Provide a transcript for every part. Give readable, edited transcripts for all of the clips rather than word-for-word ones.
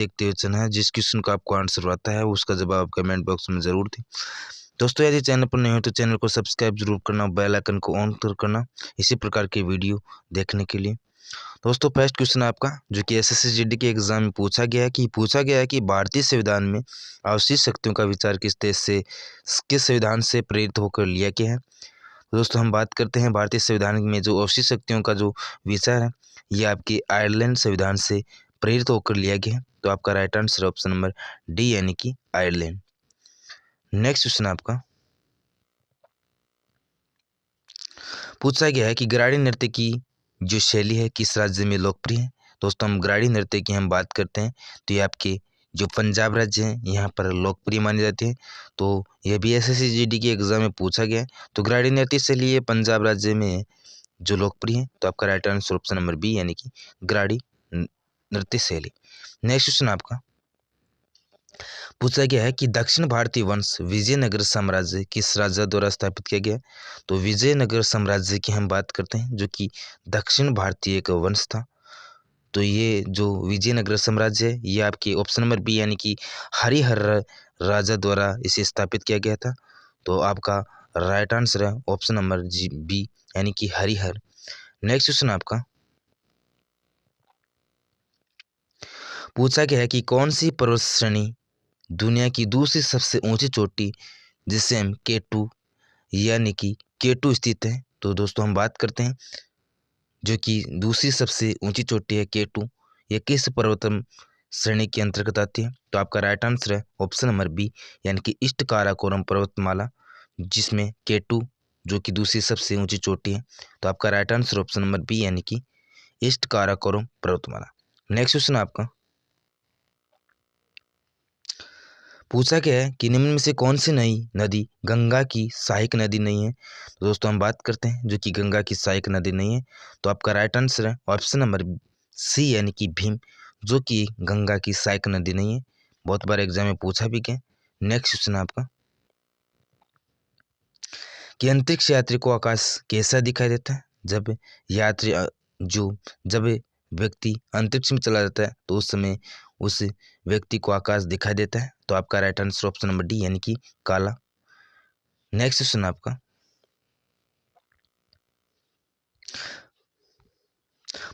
देखते हुए चलना है। जिस क्वेश्चन का आपको आंसर आता है उसका जवाब कमेंट बॉक्स में ज़रूर दें। दोस्तों यदि चैनल पर नहीं हो तो चैनल को सब्सक्राइब जरूर करना, बेल आइकन को ऑन करना इसी प्रकार की वीडियो देखने के लिए। दोस्तों फर्स्ट क्वेश्चन आपका जो कि एसएससी जीडी के एग्जाम में पूछा गया है कि भारतीय संविधान में आवश्यक शक्तियों का विचार किस संविधान से प्रेरित होकर लिया गया है। तो दोस्तों हम बात करते हैं भारतीय संविधान में जो आवश्यक शक्तियों का जो विचार है ये आपके आयरलैंड संविधान से प्रेरित होकर लिया गया है। तो आपका right answer option number D यानी कि आयरलैंड। नेक्स्ट क्वेश्चन आपका पूछा गया है कि ग्राड़ी नृत्य की जो शैली है किस राज्य में लोकप्रिय है। दोस्तों हम ग्राड़ी नृत्य की हम बात करते हैं तो ये आपके जो पंजाब राज्य है यहाँ पर लोकप्रिय मानी जाती है। तो यह भी एसएससी जीडी के एग्जाम में पूछा गया है। तो ग्राड़ी नृत्य शैली ये पंजाब राज्य में जो लोकप्रिय है। तो आपका right answer option number B यानी कि ग्राड़ी नृत्य शैली। नेक्स्ट क्वेश्चन आपका पूछा गया है कि दक्षिण भारतीय वंश विजयनगर साम्राज्य किस राजा द्वारा स्थापित किया गया। तो विजयनगर साम्राज्य की हम बात करते हैं जो कि दक्षिण भारतीय एक वंश था। तो ये जो विजयनगर साम्राज्य है ये आपके ऑप्शन नंबर बी यानी कि हरिहर राजा द्वारा इसे स्थापित किया गया था। तो आपका राइट आंसर है ऑप्शन नंबर जी बी यानी कि हरिहर। नेक्स्ट क्वेश्चन आपका पूछा गया है कि कौन सी पर्वत श्रेणी दुनिया की दूसरी सबसे ऊंची चोटी जिसे हम K2 यानी कि K2 स्थित है। तो दोस्तों हम बात करते हैं जो कि दूसरी सबसे ऊंची चोटी है K2 ये किस पर्वतम श्रेणी के अंतर्गत आती है। तो आपका राइट आंसर है ऑप्शन नंबर बी यानी कि ईस्ट काराकोरम पर्वतमाला जिसमें K2 जो कि दूसरी सबसे ऊंची चोटी है। तो आपका right answer option number B यानी कि ईस्ट काराकोरम पर्वतमाला। नेक्स्ट क्वेश्चन आपका पूछा गया है कि निम्न में से कौन सी नई नदी गंगा की सहायक नदी नहीं है। तो दोस्तों हम बात करते हैं जो कि गंगा की सहायक नदी नहीं है। तो आपका राइट आंसर है ऑप्शन नंबर सी यानी कि भीम जो कि गंगा की सहायक नदी नहीं है। बहुत बार एग्जाम में पूछा भी गया। नेक्स्ट क्वेश्चन आपका कि अंतरिक्ष यात्री को आकाश कैसा दिखाई देता है। जब यात्री जब व्यक्ति अंतरिक्ष में चला जाता है तो उस समय उस व्यक्ति को आकाश दिखाई देता है। तो आपका right answer option number D यानी कि काला। नेक्स्ट क्वेश्चन आपका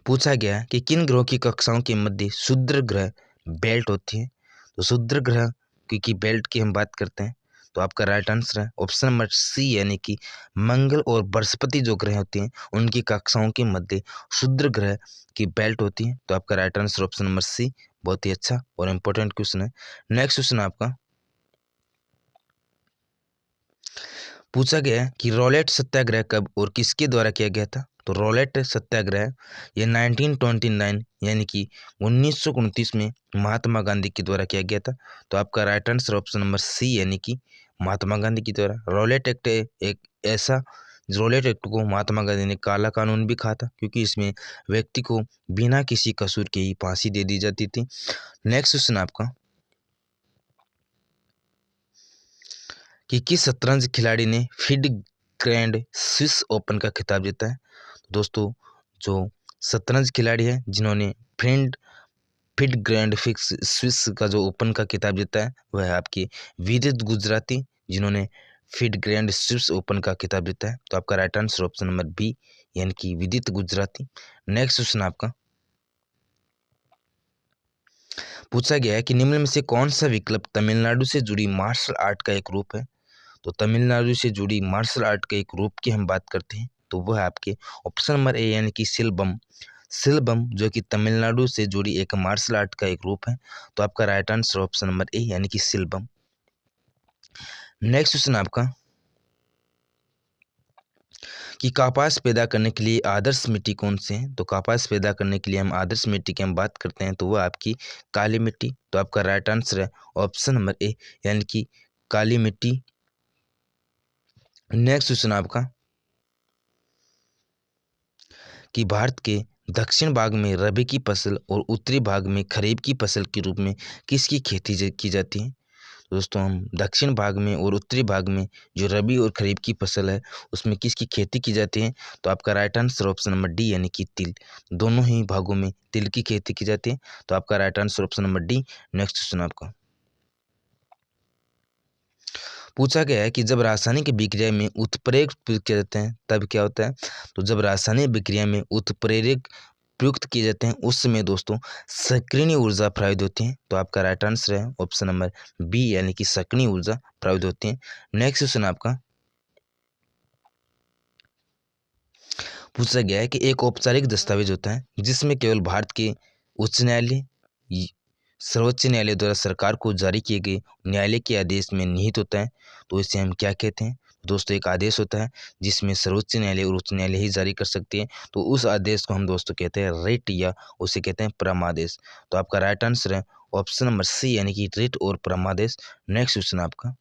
पूछा गया कि किन ग्रहों की कक्षाओं के मध्य क्षुद्र ग्रह बेल्ट होती है। तो क्षुद्र ग्रह की बेल्ट की हम बात करते हैं। तो आपका राइट आंसर है ऑप्शन नंबर सी यानी कि मंगल और बृहस्पति जो ग्रह होते हैं उनकी कक्षाओं के मध्य क्षुद्र ग्रह की बेल्ट होती है। तो आपका right answer option number C. बहुत ही अच्छा और इम्पोर्टेंट क्वेश्चन है। नेक्स्ट क्वेश्चन आपका पूछा गया है कि रॉलेट सत्याग्रह कब और किसके द्वारा किया गया था। तो रॉलेट सत्याग्रह ये 1929 यानी कि 1929 में महात्मा गांधी के द्वारा किया गया था। तो आपका right answer option number C यानी कि महात्मा गांधी के द्वारा। रॉलेट एक्ट एक ऐसा रॉलेट एक्ट को महात्मा गांधी ने काला कानून भी कहा था क्योंकि इसमें व्यक्ति को बिना किसी कसूर के ही फांसी दे दी जाती थी। नेक्स्ट क्वेश्चन आपका कि किस शतरंज खिलाड़ी ने फिड ग्रैंड स्विस ओपन का खिताब जीता है। दोस्तों जो शतरंज खिलाड़ी है जिन्होंने फिड ग्रैंड फिक्स स्विस का जो ओपन का खिताब जीता है वह है आपकी विदित गुजराती जिन्होंने फिड ग्रैंड स्विस ओपन का खिताब जीता है। तो आपका right answer option number B यानी कि विदित गुजराती। नेक्स्ट क्वेश्चन आपका पूछा गया है कि निम्न में से कौन सा विकल्प तमिलनाडु से जुड़ी मार्शल आर्ट का एक रूप है। तो तमिलनाडु से जुड़ी मार्शल आर्ट के एक रूप की हम बात करते हैं तो वह आपके ऑप्शन नंबर ए यानी कि सिलबम जो कि तमिलनाडु से जुड़ी एक मार्शल आर्ट का एक रूप है। तो आपका right answer option number A यानी कि सिलबम। नेक्स्ट क्वेश्चन आपका कि कपास पैदा करने के लिए आदर्श मिट्टी कौन से है। तो कपास पैदा करने के लिए हम आदर्श मिट्टी की हम बात करते हैं तो वह आपकी काली मिट्टी। तो आपका राइट आंसर है ऑप्शन नंबर ए यानी कि काली मिट्टी। नेक्स्ट क्वेश्चन आपका कि भारत के दक्षिण भाग में रबी की फसल और उत्तरी भाग में खरीफ की फसल के रूप में किसकी खेती की जाती है। दोस्तों हम दक्षिण भाग में और उत्तरी भाग में जो रबी और खरीफ की फसल है उसमें किसकी खेती की जाती है? तो आपका right answer option number D यानी कि तिल। दोनों ही भागों में तिल की खेती की जाती है, तो आपका right answer option number D. Next question आपका पूछा गया है कि जब रासायनिक विक्रिया में उत्प्रेरक प्रयुक्त किए जाते हैं तब क्या होता है? तो जब रासायनिक विक्रिया में उत्प्रेरक प्रयुक्त किए जाते हैं उस समय दोस्तों सक्रिय ऊर्जा प्रवाहित होती है, तो आपका राइट आंसर है ऑप्शन नंबर बी यानी कि सक्रिय ऊर्जा प्रवाहित होती है। नेक्स्ट क्वेश्चन आपका पूछा गया है कि एक औपचारिक दस्तावेज होता है जिसमें केवल भारत के उच्च न्यायालय, सर्वोच्च न्यायालय द्वारा सरकार को जारी किए गए न्यायालय के आदेश में निहित होता है, तो इसे हम क्या कहते हैं? दोस्तों एक आदेश होता है जिसमें सर्वोच्च न्यायालय और उच्च न्यायालय ही जारी कर सकते हैं, तो उस आदेश को हम दोस्तों कहते हैं रिट या उसे कहते हैं परमादेश। तो आपका राइट आंसर है ऑप्शन नंबर सी यानी कि रिट और परमादेश। नेक्स्ट क्वेश्चन आपका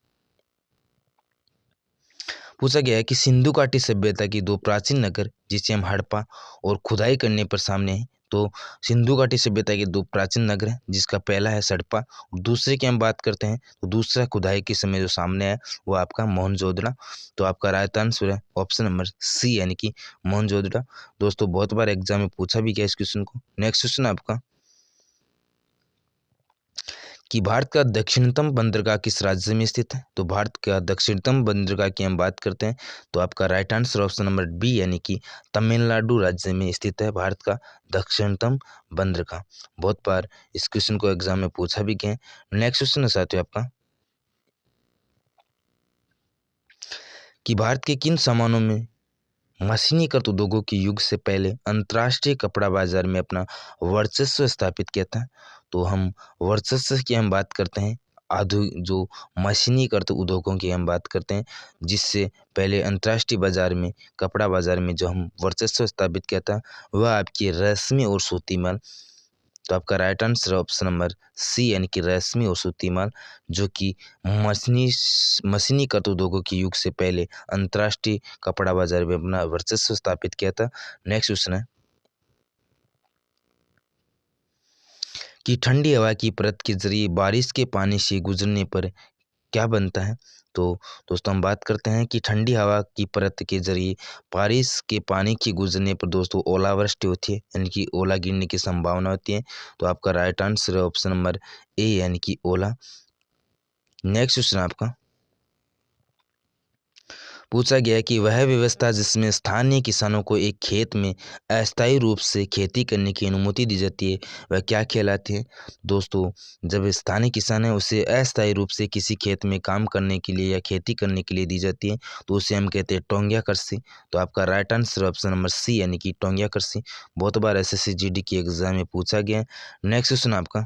पूछा गया है कि सिंधु घाटी सभ्यता की दो प्राचीन नगर जिसे हम हड़प्पा और खुदाई करने पर सामने हैं, तो सिंधु घाटी सभ्यता के दो प्राचीन नगर हैं जिसका पहला है हड़प्पा और दूसरे की हम बात करते हैं तो दूसरा खुदाई के समय जो सामने है वो आपका मोहनजोदड़ो। तो आपका राइट आंसर है ऑप्शन नंबर सी यानी कि मोहनजोदड़ो। दोस्तों बहुत बार एग्जाम में पूछा भी गया इस क्वेश्चन को। नेक्स्ट क्वेश्चन आपका कि भारत का दक्षिणतम बंदरगाह किस राज्य में स्थित है? तो भारत का दक्षिणतम बंदरगाह की हम बात करते हैं तो आपका right answer option number B यानी कि तमिलनाडु राज्य में स्थित है भारत का दक्षिणतम बंदरगाह। बहुत बार इस क्वेश्चन को एग्जाम में पूछा भी गया। नेक्स्ट क्वेश्चन है साथियों आपका कि भारत के किन सामानों में मशीनीकृत उद्योगों के युग से पहले अंतर्राष्ट्रीय कपड़ा बाजार में अपना वर्चस्व स्थापित किया था? तो हम वर्चस्व की हम बात करते हैं आधुनिक जो मशीनीकृत उद्योगों की हम बात करते हैं जिससे पहले अंतर्राष्ट्रीय बाजार में कपड़ा बाजार में जो हम वर्चस्व स्थापित किया था वह आपकी रेशमी और सूती माल। तो आपका right answer option number C यानी कि रेशमी और सूती माल जो कि मशीनी मशीनीकृत उद्योगों के युग से पहले अंतर्राष्ट्रीय कपड़ा बाजार में अपना वर्चस्व स्थापित किया था। नेक्स्ट क्वेश्चन है कि ठंडी हवा की परत के जरिए बारिश के पानी से गुजरने पर क्या बनता है? तो दोस्तों हम बात करते हैं कि ठंडी हवा की परत के जरिए बारिश के पानी के गुजरने पर दोस्तों ओलावृष्टि होती है यानी कि ओला गिरने की संभावना होती है। तो आपका राइट आंसर है ऑप्शन नंबर ए यानी कि ओला। नेक्स्ट क्वेश्चन आपका पूछा गया कि वह व्यवस्था जिसमें स्थानीय किसानों को एक खेत में अस्थायी रूप से खेती करने की अनुमति दी जाती है वह क्या कहलाती है? दोस्तों जब स्थानीय किसान है उसे अस्थायी रूप से किसी खेत में काम करने के लिए या खेती करने के लिए दी जाती है तो उसे हम कहते हैं टोंगिया कृषि। तो आपका right answer option number C यानी कि टोंगिया कृषि। बहुत बार एसएससी जीडी की एग्जाम में पूछा गया है। नेक्स्ट क्वेश्चन आपका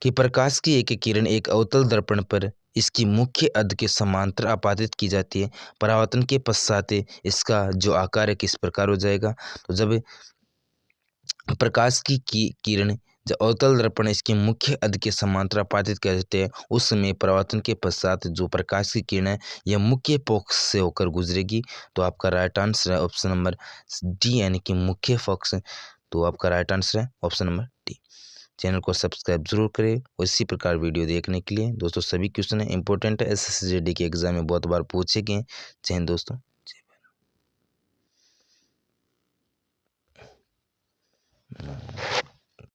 कि प्रकाश की एक किरण एक अवतल दर्पण पर इसकी मुख्य अध के समांतर आपादित की जाती है, परावर्तन के पश्चात इसका जो आकार है किस प्रकार हो जाएगा? तो जब प्रकाश की किरण जब अवतल दर्पण इसके मुख्य अध के समांतर आपादित किया जाते हैं उस समय परावर्तन के पश्चात जो प्रकाश की किरण है यह मुख्य फोकस से होकर गुजरेगी। तो आपका राइट आंसर है ऑप्शन नंबर डी यानी कि मुख्य फोकस। तो आपका राइट आंसर है ऑप्शन नंबर डी। चैनल को सब्सक्राइब जरूर करें और इसी प्रकार वीडियो देखने के लिए। दोस्तों सभी क्वेश्चन इंपॉर्टेंट है एसएससी जीडी के एग्जाम में बहुत बार पूछे गए। जय हिंद दोस्तों। जय भारत।